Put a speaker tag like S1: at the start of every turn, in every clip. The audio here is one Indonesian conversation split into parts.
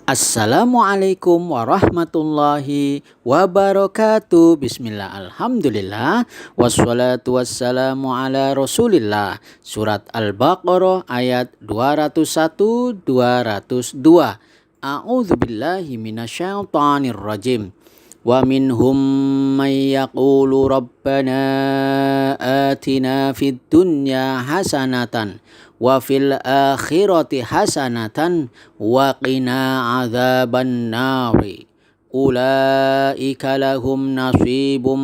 S1: Assalamualaikum warahmatullahi wabarakatuh. Bismillah, alhamdulillah, wassalatu wassalamu ala rasulillah. Surat Al-Baqarah ayat 201 202. A'udzubillahi minasyaitonir rajim. Wa minhum may yaqulu rabbana atina fid dunya hasanatan wa fil akhirati hasanatan wa qina adzaban nari. Ulaika lahum nasibum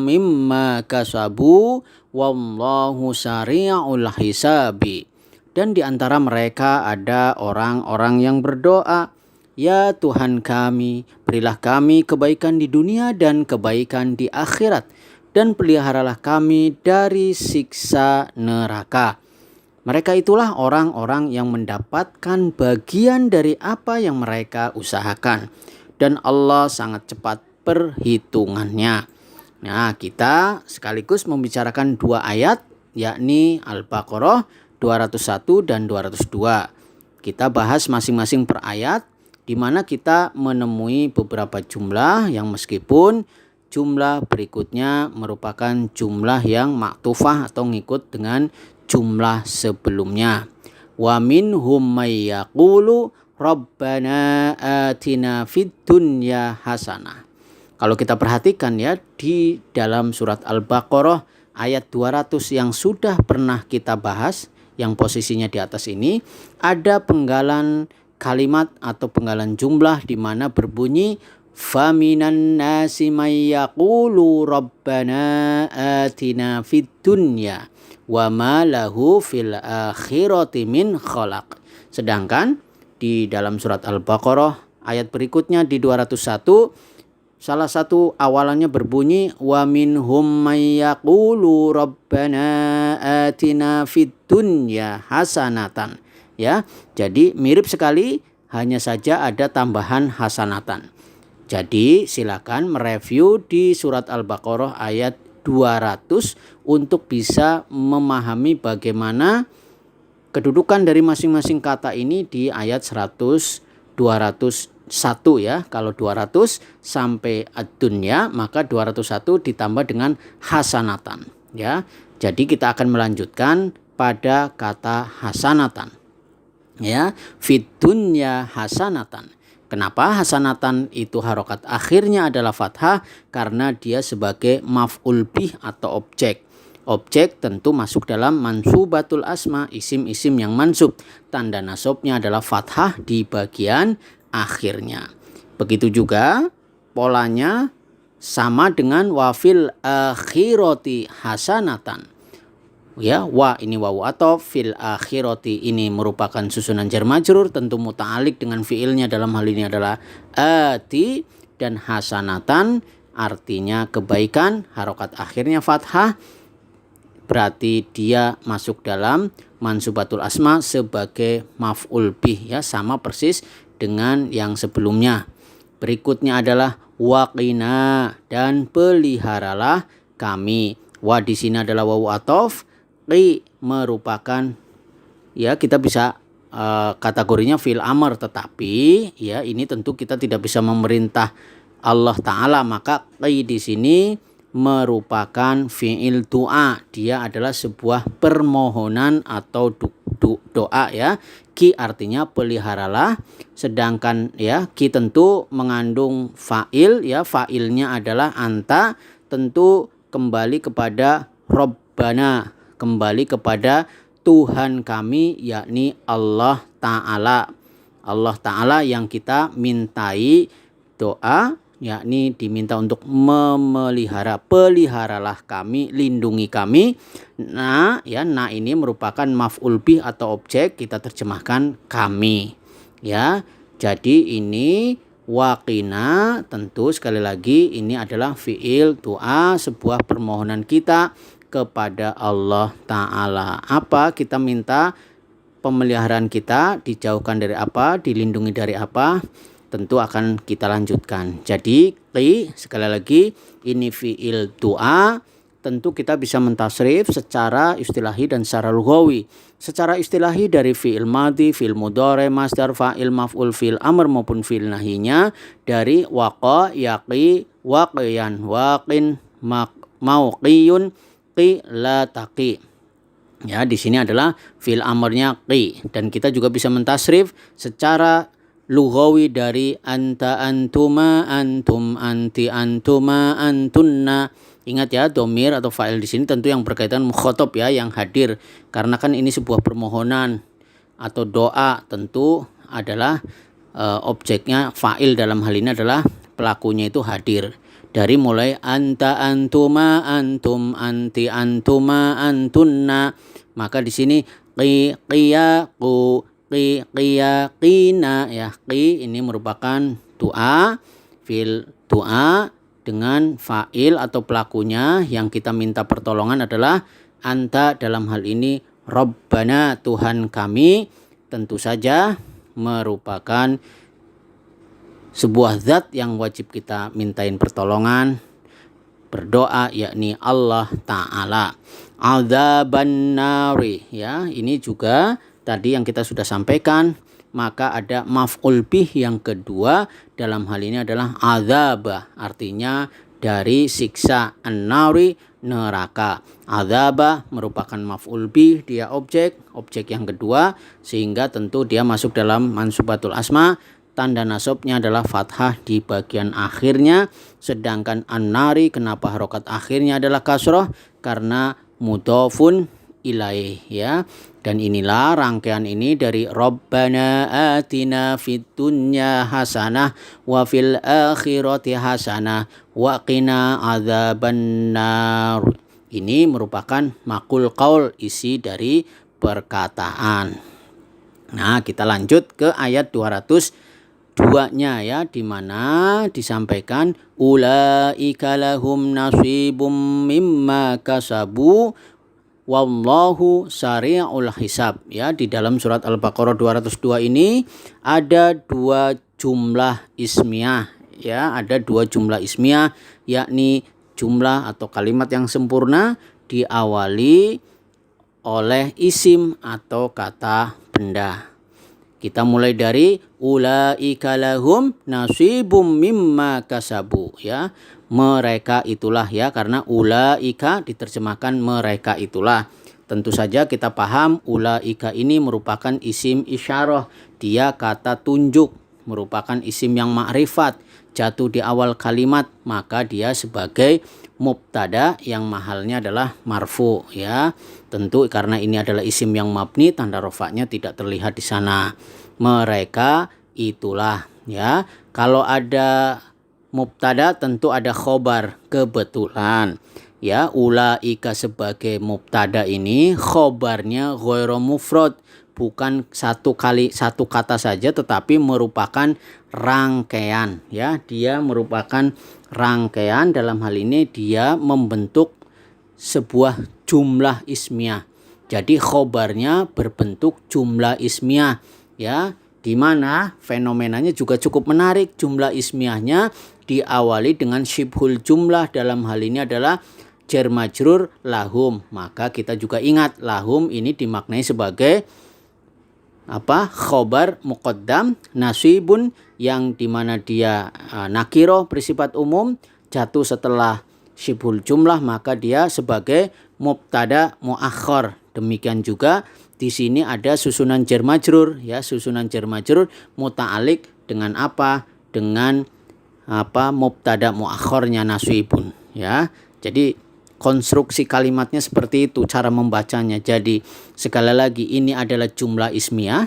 S1: mimma kasabu wallahu sari'ul hisabi. Dan di antara mereka ada orang-orang yang berdoa, ya Tuhan kami, berilah kami kebaikan di dunia dan kebaikan di akhirat, dan peliharalah kami dari siksa neraka. Mereka itulah orang-orang yang mendapatkan bagian dari apa yang mereka usahakan, dan Allah sangat cepat perhitungannya. Nah, kita sekaligus membicarakan dua ayat, yakni Al-Baqarah 201 dan 202. Kita bahas masing-masing per ayat, di mana kita menemui beberapa jumlah yang meskipun jumlah berikutnya merupakan jumlah yang maktufah atau ngikut dengan jumlah sebelumnya. Wa minhum may yaqulu rabbana atina fid dunya hasanah. Kalau kita perhatikan ya, di dalam surat Al-Baqarah ayat 200 yang sudah pernah kita bahas, yang posisinya di atas ini, ada penggalan kalimat atau penggalan jumlah di mana berbunyi faminan nasi may yaqulu rabbana atina fid dunya wa ma lahu fil akhirati min khalaq. Sedangkan di dalam surat Al-Baqarah ayat berikutnya di 201, salah satu awalannya berbunyi wa minhum may yaqulu rabbana atina fid dunya hasanatan. Ya, jadi mirip sekali, hanya saja ada tambahan hasanatan. Jadi silakan mereview di surat Al-Baqarah ayat 200 untuk bisa memahami bagaimana kedudukan dari masing-masing kata ini di ayat 100 201 ya. Kalau 200 sampai ad-dunya, maka 201 ditambah dengan hasanatan ya. Jadi kita akan melanjutkan pada kata hasanatan. Ya, fid dunya hasanatan. Kenapa hasanatan itu harokat akhirnya adalah fathah? Karena dia sebagai maf'ul bih atau objek. Objek tentu masuk dalam mansubatul asma, isim-isim yang mansub. Tanda nasabnya adalah fathah di bagian akhirnya. Begitu juga polanya sama dengan wafil akhirati hasanatan. Ya, wa ini wawu atau fil akhirati ini merupakan susunan jar majrur, tentu muta'alliq dengan fiilnya dalam hal ini adalah ati, dan hasanatan artinya kebaikan, harokat akhirnya fathah, berarti dia masuk dalam mansubatul asma sebagai maf'ul bih ya, sama persis dengan yang sebelumnya. Berikutnya adalah waqina, dan peliharalah kami. Wa di sini adalah wawu athof, qi merupakan ya, kita bisa kategorinya fil amr, tetapi ya ini tentu kita tidak bisa memerintah Allah Ta'ala, maka qi di sini merupakan fi'il doa. Dia adalah sebuah permohonan atau doa ya. Ki artinya peliharalah, sedangkan ya ki tentu mengandung fa'il ya, fa'ilnya adalah anta, tentu kembali kepada Rabbana, kembali kepada Tuhan kami, yakni Allah Ta'ala. Allah Ta'ala yang kita mintai doa, yakni diminta untuk memelihara, peliharalah kami, lindungi kami. Nah ya, nah ini merupakan maf'ul bih atau objek, kita terjemahkan kami ya. Jadi ini waqina, tentu sekali lagi ini adalah fi'il doa, sebuah permohonan kita kepada Allah Ta'ala. Apa kita minta pemeliharaan kita, dijauhkan dari apa, dilindungi dari apa, tentu akan kita lanjutkan. Jadi qi sekali lagi ini fi'il doa, tentu kita bisa mentasrif secara istilahi dan secara lughawi. Secara istilahi dari fi'il madhi, fi'il mudhari, masdar, fa'il, maf'ul, fi'il amr maupun fi'il nahinya dari waqa, yaqi, waqiyan, waqin, mauqiyun, qi, la taqi. Ya, di sini adalah fi'il amrnya qi, dan kita juga bisa mentasrif secara lughawi dari anta, antuma, antum, anti, antuma, antunna. Ingat ya, domir atau fa'il di sini tentu yang berkaitan mukhatab ya, yang hadir. Karena kan ini sebuah permohonan atau doa, tentu adalah objeknya fa'il dalam hal ini adalah pelakunya itu hadir. Dari mulai anta, antuma, antum, anti, antuma, antunna. Maka di sini qiyaku, qina ya, qi ini merupakan doa, fi'il doa dengan fa'il atau pelakunya yang kita minta pertolongan adalah anta, dalam hal ini Rabbana, Tuhan kami, tentu saja merupakan sebuah zat yang wajib kita mintain pertolongan, berdoa, yakni Allah Ta'ala. Adzaban nari ya, ini juga tadi yang kita sudah sampaikan. Maka ada maf'ul bih yang kedua dalam hal ini adalah adzaba, artinya dari siksa, an-nari neraka. Adzaba merupakan maf'ul bih, dia objek yang kedua, sehingga tentu dia masuk dalam mansubatul asma. Tanda nasabnya adalah fathah di bagian akhirnya, sedangkan an-nari kenapa harokat akhirnya adalah kasroh? Karena mudhofun ilaih ya. Dan inilah rangkaian ini dari Rabbana atina fid dunya hasanah wa fil akhirati hasanah wa qina adzabannar. Ini merupakan makul qaul, isi dari perkataan. Nah, kita lanjut ke ayat 202-nya ya, di mana disampaikan ulaika lahum nasibum mimma kasabu wallahu sari'ul hisab ya. Di dalam surat Al-Baqarah 202 ini ada dua jumlah ismiyah ya, ada dua jumlah ismiyah, yakni jumlah atau kalimat yang sempurna diawali oleh isim atau kata benda. Kita mulai dari ulaika lahum nasibum mimma kasabu ya. Mereka itulah ya, karena ulaika diterjemahkan mereka itulah. Tentu saja kita paham ulaika ini merupakan isim isyarah, dia kata tunjuk, merupakan isim yang ma'rifat, jatuh di awal kalimat, maka dia sebagai mubtada yang mahalnya adalah marfu ya. Tentu karena ini adalah isim yang mabni, tanda rofaknya tidak terlihat di sana. Mereka itulah ya. Kalau ada mubtada tentu ada khobar, kebetulan ya. Ulaika sebagai mubtada ini khobarnya ghairu mufrad, bukan satu kata saja, tetapi merupakan rangkaian ya. Dia merupakan rangkaian, dalam hal ini dia membentuk sebuah jumlah ismiyah. Jadi khobarnya berbentuk jumlah ismiyah ya, di mana fenomenanya juga cukup menarik. Jumlah ismiyahnya diawali dengan syibhul jumlah, dalam hal ini adalah jar majrur lahum. Maka kita juga ingat lahum ini dimaknai sebagai apa? Khobar muqaddam nasibun, yang dimana dia nakiro bersifat umum, jatuh setelah syibhul jumlah, maka dia sebagai mubtada muakhar. Demikian juga di sini ada susunan jar majrur ya, susunan jar majrur muta'alliq dengan apa? Dengan apa? Mubtada muakhornya nasibun ya. Jadi konstruksi kalimatnya seperti itu cara membacanya. Jadi sekali lagi ini adalah jumlah ismiyah.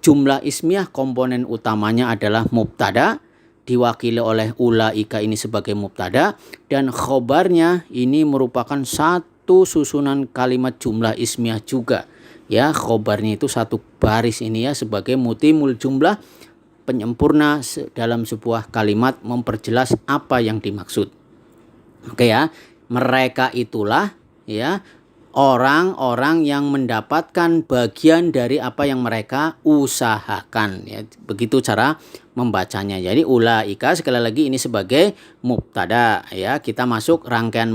S1: Jumlah ismiyah komponen utamanya adalah mubtada, diwakili oleh ulaika ini sebagai mubtada, dan khobarnya ini merupakan satu susunan kalimat jumlah ismiyah juga ya. Khobarnya itu satu baris ini ya, sebagai mutimul jumlah, penyempurna dalam sebuah kalimat, memperjelas apa yang dimaksud. Oke ya, mereka itulah ya, orang-orang yang mendapatkan bagian dari apa yang mereka usahakan, ya. Begitu cara membacanya. Jadi ulaika sekali lagi ini sebagai mubtada, ya. Kita masuk rangkaian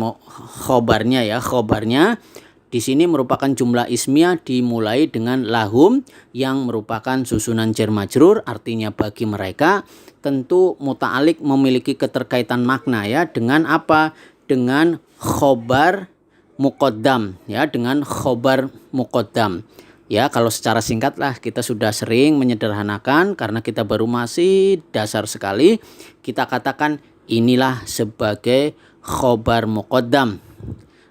S1: khobarnya, ya. Khobarnya di sini merupakan jumlah ismiyah dimulai dengan lahum yang merupakan susunan jar majrur, artinya bagi mereka. Tentu muta'alik memiliki keterkaitan makna, ya, dengan apa? Dengan khobar muqaddam, ya, dengan khobar muqaddam. Ya, kalau secara singkat lah, kita sudah sering menyederhanakan karena kita baru masih dasar sekali. Kita katakan inilah sebagai khobar muqaddam,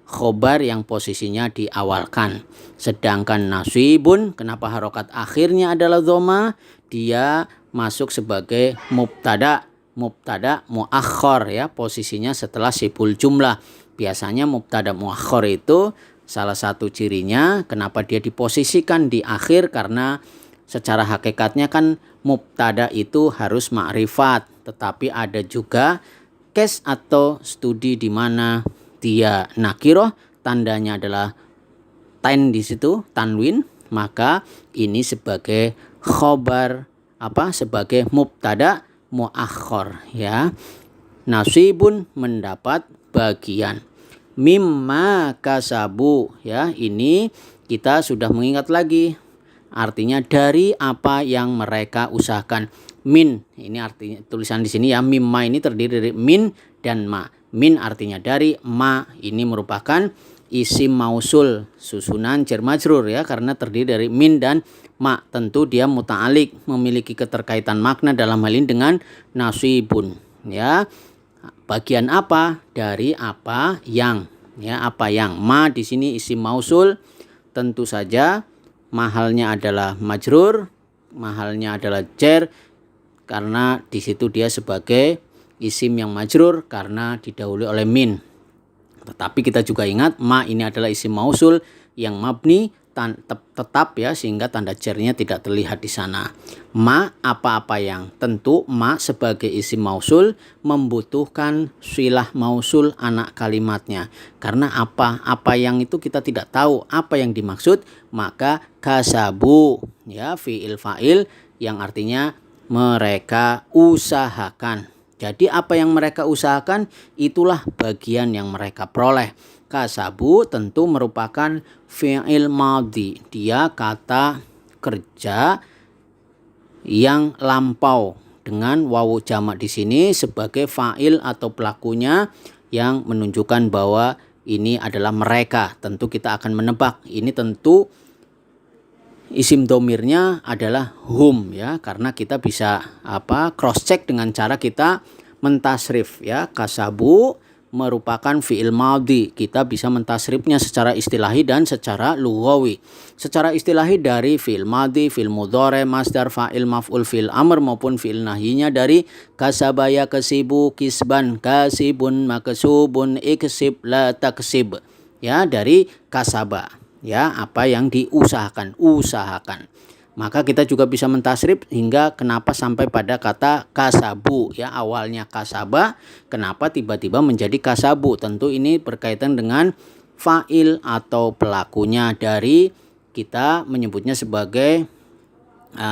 S1: khobar yang posisinya diawalkan. Sedangkan nasibun, kenapa harokat akhirnya adalah dhamma? Dia masuk sebagai mubtada muakhor, ya, posisinya setelah sibul jumlah. Biasanya mubtada muakhor itu salah satu cirinya kenapa dia diposisikan di akhir, karena secara hakikatnya kan mubtada itu harus ma'rifat, tetapi ada juga case atau studi di mana dia nakiroh, tandanya adalah di situ tanwin, maka ini sebagai khobar sebagai mubtada muakhor, ya. Nasibun mendapat bagian. Mimma kasabu, ya, ini kita sudah mengingat lagi. Artinya dari apa yang mereka usahakan. Min, ini artinya tulisan di sini, ya, mimma ini terdiri dari min dan ma. Min artinya dari, ma ini merupakan isim mausul, susunan jar majrur, ya, karena terdiri dari min dan ma. Tentu dia muta'alik, memiliki keterkaitan makna dalam hal ini dengan nasibun, ya. Bagian apa? Dari apa yang, ya, apa yang. Ma di sini isim mausul, tentu saja mahalnya adalah majrur, mahalnya adalah jar, karena di situ dia sebagai isim yang majrur karena didahului oleh min. Tetapi kita juga ingat ma ini adalah isim mausul yang mabni tetap, ya, sehingga tanda jarnya tidak terlihat di sana. Ma apa-apa yang, tentu ma sebagai isim mausul membutuhkan silah mausul anak kalimatnya. Karena apa yang itu kita tidak tahu apa yang dimaksud, maka kasabu, ya, fi'il fa'il yang artinya mereka usahakan. Jadi apa yang mereka usahakan itulah bagian yang mereka peroleh. Kasabu tentu merupakan fi'il madhi, dia kata kerja yang lampau dengan wawu jamak di sini sebagai fa'il atau pelakunya yang menunjukkan bahwa ini adalah mereka. Tentu kita akan menebak, ini tentu isim domirnya adalah hum, ya, karena kita bisa cross check dengan cara kita mentasrif, ya. Kasabu merupakan fi'il madhi, kita bisa mentasrifnya secara istilahi dan secara lughawi. Secara istilahi dari fi'il madhi, fi'il mudhari, masdar, fa'il, maf'ul, fi'il amr maupun fi'il nahyinya dari kasaba yakasibu kisban, kasibun makasubun iksib la taksib, ya, dari kasaba, ya, apa yang diusahakan, usahakan. Maka kita juga bisa mentasrif hingga kenapa sampai pada kata kasabu, ya, awalnya kasaba, kenapa tiba-tiba menjadi kasabu. Tentu ini berkaitan dengan fa'il atau pelakunya, dari kita menyebutnya sebagai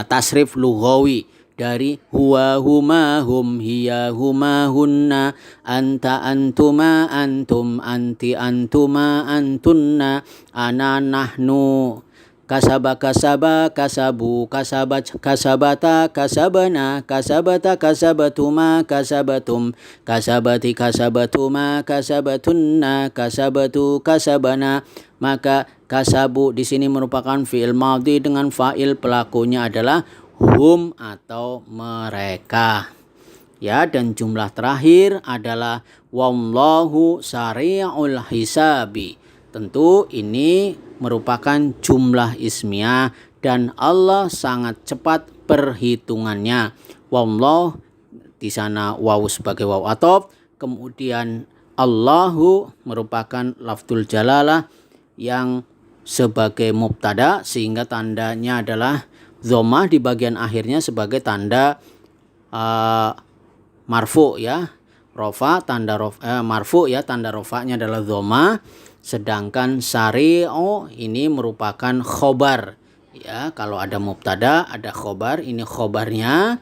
S1: tasrif lughawi dari huwa huma hum hiya huma hunna anta antuma antum anti antuma antunna ana nahnu kasaba kasabu kasabat kasabata kasabana kasabata kasabatuma kasabatum kasabati kasabatuma kasabatunna kasabatu kasabana. Maka kasabu di sini merupakan fi'il madhi dengan fa'il pelakunya adalah hum atau mereka, ya. Dan jumlah terakhir adalah wallahu sari'ul hisabi. Tentu ini merupakan jumlah ismiyah dan Allah sangat cepat perhitungannya. Wallah di sana wawu sebagai wawu athof, kemudian Allahu merupakan lafdzul jalalah yang sebagai mubtada sehingga tandanya adalah dhammah di bagian akhirnya sebagai tanda marfu, ya. Rofa tanda marfu, ya, tanda rofanya adalah dhammah. sedangkan sari'u ini merupakan khobar. Ya, kalau ada mubtada, ada khobar, ini khobarnya.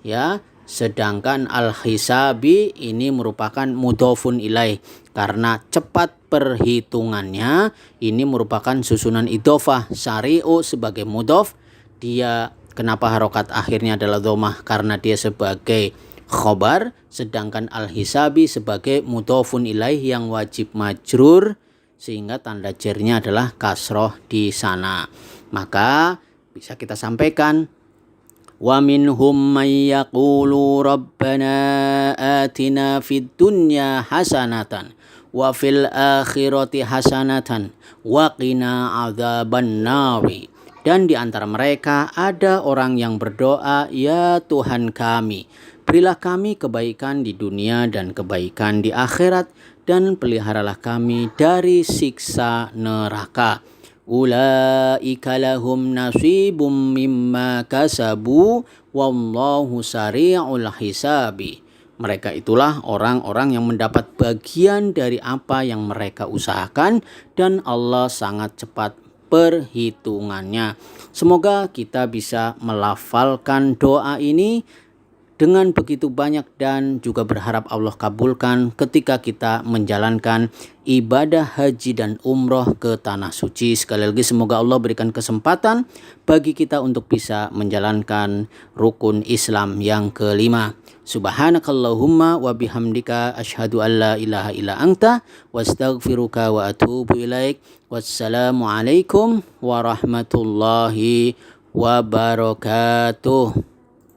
S1: Ya, sedangkan al-hisabi ini merupakan mudhofun ilaih. Karena cepat perhitungannya, ini merupakan susunan idhofah. Sari'u sebagai mudhof, dia kenapa harokat akhirnya adalah dhammah? Karena dia sebagai khobar, sedangkan al-hisabi sebagai mudhofun ilaih yang wajib majrur, sehingga tanda jarnya adalah kasroh di sana. Maka bisa kita sampaikan, wa minhum may yaqulu rabbana atina fid dunya hasanatan wa fil akhirati hasanatan wa qina adzabannar. Dan di antara mereka ada orang yang berdoa, ya Tuhan kami, berilah kami kebaikan di dunia dan kebaikan di akhirat, dan peliharalah kami dari siksa neraka. Ulaika lahum nasibum mimma kasabu wallahu sari'ul hisabi. Mereka itulah orang-orang yang mendapat bagian dari apa yang mereka usahakan, dan Allah sangat cepat perhitungannya. Semoga kita bisa melafalkan doa ini dengan begitu banyak, dan juga berharap Allah kabulkan ketika kita menjalankan ibadah haji dan umroh ke Tanah Suci. Sekali lagi semoga Allah berikan kesempatan bagi kita untuk bisa menjalankan rukun Islam yang kelima. Subhanakallahumma wa bihamdika asyhadu an la ilaha illa anta wastaghfiruka wa atubu ilaik. Wassalamualaikum warahmatullahi wabarakatuh.